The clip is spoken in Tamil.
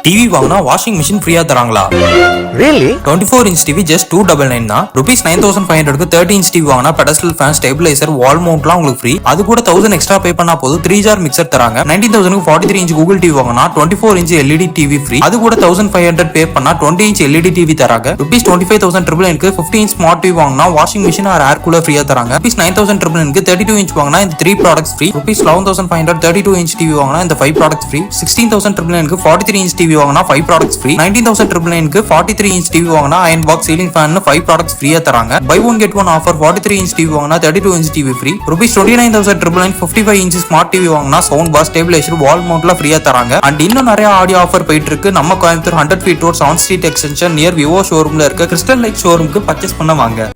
டிவி வாங்கினா வாஷிங் மிஷின் ஃப்ரீயா தராங்களா? Really? 24 inch TV just 299 தான். rupees 9500 க்கு 30 inch TV வாங்கினா pedestal fan, stabilizer, wall mountலாம் உங்களுக்கு ஃப்ரீ. அது கூட 1000 எக்ஸ்ட்ரா பே பண்ணா போதும் 3 jar மிக்சர் தராங்க. 19000 க்கு 43 inch Google TV வாங்கினா 24 inch LED TV ஃப்ரீ. அது கூட 1500 பே பண்ணா 20 inch LED TV தராங்க. rupees 25999 க்கு 15 inch smart TV வாங்கினா washing machine or air cooler ஃப்ரீயா தராங்க. rupees 9999 க்கு 32 inch வாங்கினா இந்த 3 products free. rupees 11500 32 inch TV வாங்கினா இந்த 5 ப்ராடக்ட்ஸ் ஃப்ரீ. 16999 க்கு 43 inch TV வாங்கினா 5 ப்ராடக்ட்ஸ் ஃப்ரீ. 19999 க்கு 43 inch TV வாங்கினா iron box, ceiling fan 5 products ஃப்ரீயா தராங்க. Buy one get one offer 43 inch TV வாங்கினா 32 inch TV free. rupees 29999 55 inch smart TV வாங்கினா சவுண்ட் பார், ஸ்டேபிளைசர், வால் மவுண்ட்ல ஃப்ரீயா தராங்க. அண்ட் இன்னும் நிறைய ஆடியோ ஆஃபர் போயிட்டு இருக்கு. நம்ம Coimbatore 100 feet road 7th Street extension near Vivo ஷோரூம்ல இருக்க கிறிஸ்டல் லைட் ஷோரூமுக்கு பர்ச்சேஸ் பண்ண வாங்க.